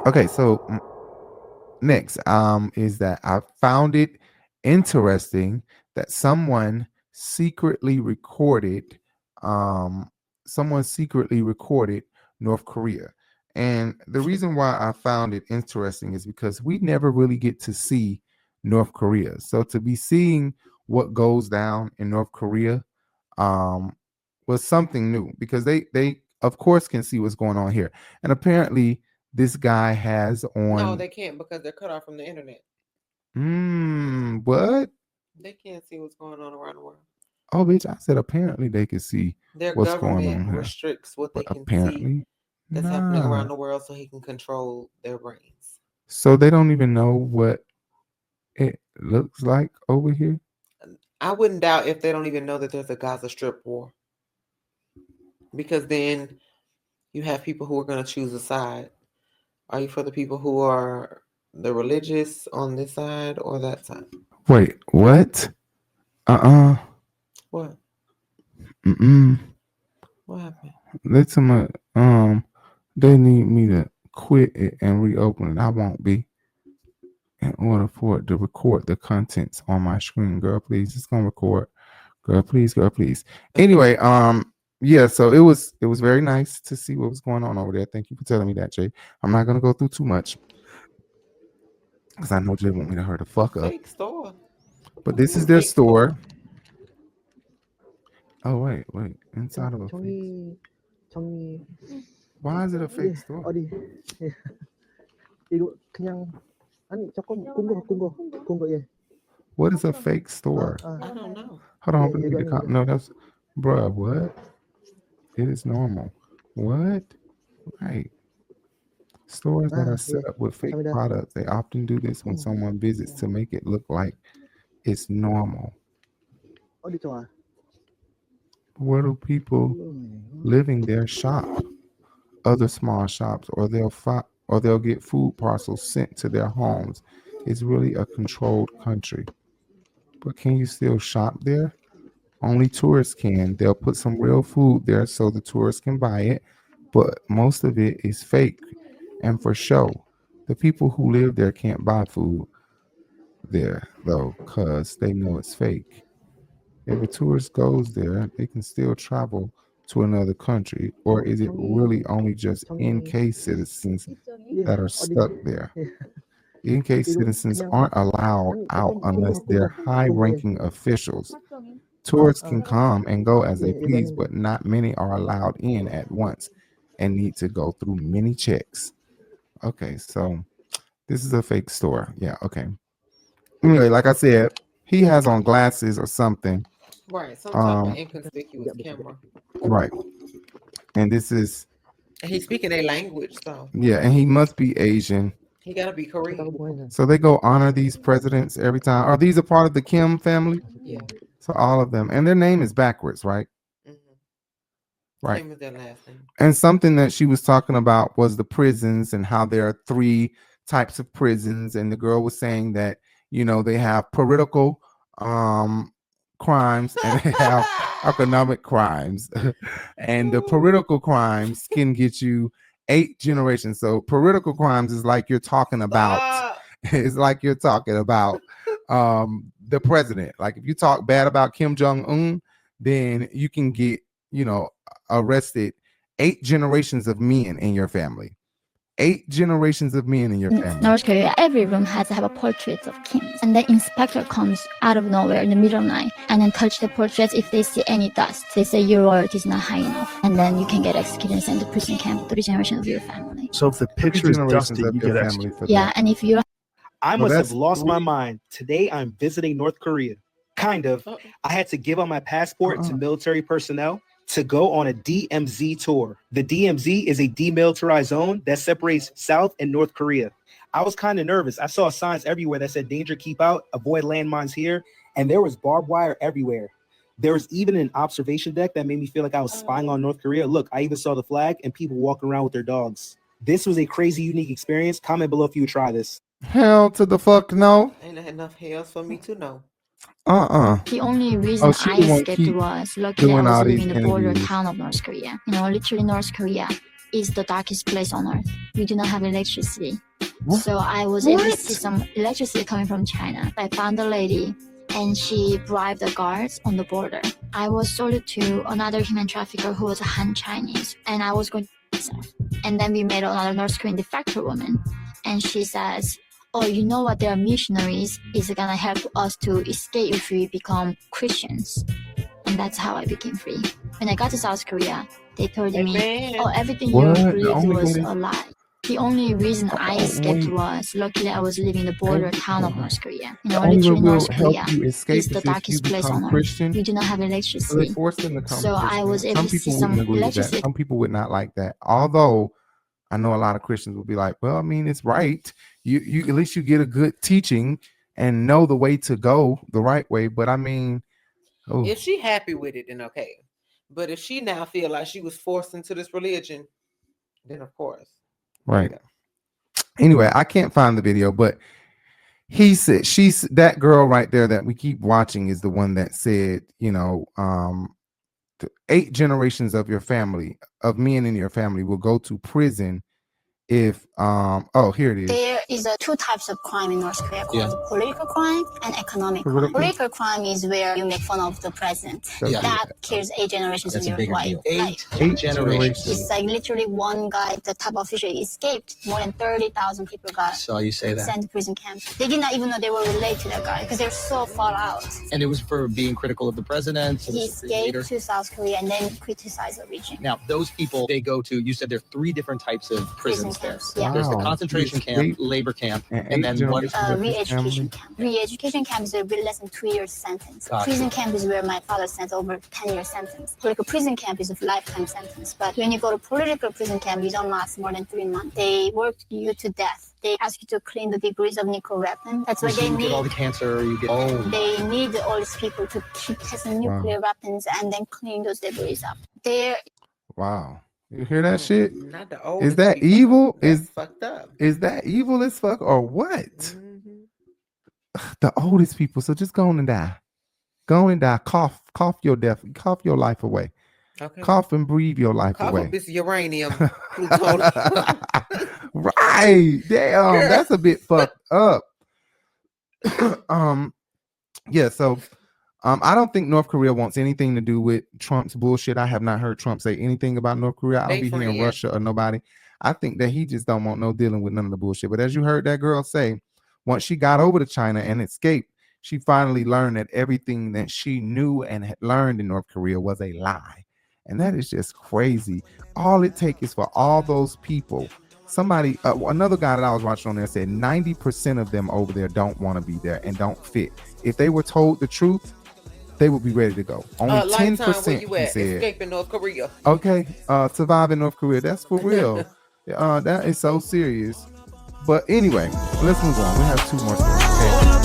Okay, so next is that I found it interesting that secretly recorded um someone secretly recorded North Korea. And the reason why I found it interesting is because we never really get to see North Korea. So to be seeing what goes down in North Korea um was something new, because they of course can see what's going on here. And apparently this guy has No, on they can't because they're cut off from the internet. what? They can't see what's going on around the world. Oh, bitch, I said apparently they could see Their what's going government on here. restricts what they But can see apparently, that's happening nah. around the world so he can control their brains. So they don't even know what it looks like over here? I wouldn't doubt if they don't even know that there's a Gaza Strip war. Because then you have people who are going to choose a side. Are you for the people who are the religious on this side or that side? Wait, what? What? Mm-mm. What happened? Let somebody they need me to quit it and reopen it. I won't be. In order for it to record the contents on my screen. Girl, please, it's gonna record. Girl, please. Anyway, yeah, so it was very nice to see what was going on over there. Thank you for telling me that, Jay. I'm not gonna go through too much because I know Jay want me to hurry the fuck up. Fake store. But this is their store. Oh wait, inside of a fake. 정리 Why is it a fake store? 어디 이거 그냥 아니 조금 군 거 예. What is a fake store? I don't know. Hold on, we need to no, that's bruh, what? It is normal. What? Right. Stores that are set up with fake products, they often do this when someone visits to make it look like it's normal. 어디 좋아? Where do people living there shop? Other small shops, or they'll get food parcels sent to their homes. It's really a controlled country. But can you still shop there? Only tourists can. They'll put some real food there so the tourists can buy it, but most of it is fake and for show. The people who live there can't buy food there though, because they know it's fake. If a tourist goes there, they can still travel to another country, or is it really only just NK citizens that are stuck there? NK citizens aren't allowed out unless they're high-ranking officials. Tourists can come and go as they please, but not many are allowed in at once and need to go through many checks. Okay, so this is a fake store. Yeah, okay. Anyway, like I said, he has on glasses or something. Right, some type of inconspicuous camera. Right. And this is... And he's speaking a language, so... Yeah, and he must be Asian. He gotta be Korean. So they go honor these presidents every time. Are these a part of the Kim family? Yeah. So all of them. And their name is backwards, right? Mm-hmm. Right. Same as their last name. And something that she was talking about was the prisons and how there are 3 types of prisons. And the girl was saying that, they have political crimes and they have economic crimes. And the political crimes can get you 8 generations. So political crimes is like you're talking about it's like you're talking about the president. Like if you talk bad about Kim Jong-un, then you can get, arrested 8 generations of men in your family. 8 generations of men in your family. North Korea, every room has to have a portrait of Kim. And the inspector comes out of nowhere in the middle night and then touch the portraits. If they see any dust, they say your royalty is not high enough. And then you can get executed and sent to prison camp, 3 generations of your family. So if the picture is dusty, you get executed. Yeah, and if you... I must have lost my mind. Today I'm visiting North Korea. Kind of. I had to give up my passport to military personnel to go on a DMZ tour. The DMZ is a demilitarized zone that separates South and North Korea. I was kind of nervous. I saw signs everywhere that said danger, keep out, avoid landmines here, and there was barbed wire everywhere. There was even an observation deck that made me feel like I was spying on North Korea. Look, I even saw the flag and people walking around with their dogs. This was a crazy, unique experience. Comment below if you would try this. Hell to the fuck no. Ain't enough hells for me to know. The only reason I escaped was luckily I was living in the border town of North Korea. Literally North Korea is the darkest place on earth. We do not have electricity. What? So I was able to What? see some electricity coming from China. I found a lady and she bribed the guards on the border. I was sold to another human trafficker who was a Han Chinese, and I was going to myself. And then we met another North Korean defector woman, and she says, "Oh, you know what? There are missionaries is gonna help us to escape if we become Christians." And that's how I became free. When I got to South Korea, they told me, Amen. "Oh, everything What? you The believed only was way- a lie." The only reason I Oh, escaped wait. was luckily I was living in the border town of North Korea. You The know, only way literally we'll North help Korea you escape is the is if you darkest place become on earth. Christian. We do not have So they electricity. force them to come So I Christian. was able Some to see people some wouldn't agree with that. electricity. Some people would not like that. Although I know a lot of Christians will be like, well, I mean, it's right. You at least you get a good teaching and know the way to go the right way. But I mean, oh, If she happy with it, then okay. But if she now feel like she was forced into this religion, then of course. right. Anyway, I can't find the video, but he said that girl right there that we keep watching is the one that said, 8 generations of your family, of men in your family, will go to prison if here it is. There is two types of crime in North Korea called political crime and economic crime. Political crime is where you make fun of the president. Yeah. That kills 8 generations That's of a bigger your deal. life. 8 generations. It's like literally one guy, the top official, escaped. More than 30,000 people got Saw you say that. sent to prison camps. They did not even know they were related to that guy because they're so far out. And it was for being critical of the president. He escaped to South Korea and then criticized the region. Now, those people, they go to, you said there are 3 different types of prisons there. camps, yeah. There's the Wow. concentration camp, Escape. labor camp, And and then 8 one. generations of his Re-education family. camp. Re-education camp is a bit less than 2 years sentence. Gotcha. Prison camp is where my father sent over 10-year sentence. Political prison camp is a lifetime sentence. But when you go to political prison camp, you don't last more than 3 months. They work you to death. They ask you to clean the debris of nuclear weapons. That's what So they you get all need. the cancer, you get. They need all these people to keep testing nuclear weapons and then clean those debris up. They're Wow. You hear that shit? Not the old. Is that evil? That's fucked up. Is that evil as fuck or what? Mhm. The oldest people. So just go on and die. Go on and die. Cough your death. Cough your life away. Okay. Cough and breathe your life Cough away. up this uranium. plutonium. Right. Damn. That's a bit fucked up. Yeah, so I don't think North Korea wants anything to do with Trump's bullshit. I have not heard Trump say anything about North Korea. I don't They be hearing friends. Russia or nobody. I think that he just don't want no dealing with none of the bullshit. But as you heard that girl say, once she got over to China and escaped, she finally learned that everything that she knew and had learned in North Korea was a lie. And that is just crazy. All it takes is for all those people. Somebody, another guy that I was watching on there said 90% of them over there don't want to be there and don't fit. If they were told the truth, they would be ready to go. Only Lifetime, 10%, where you he at? said. Escaping North Korea. Okay, survive in North Korea. That's for real. That is so serious. But anyway, let's move on. We have 2 more stories. Okay?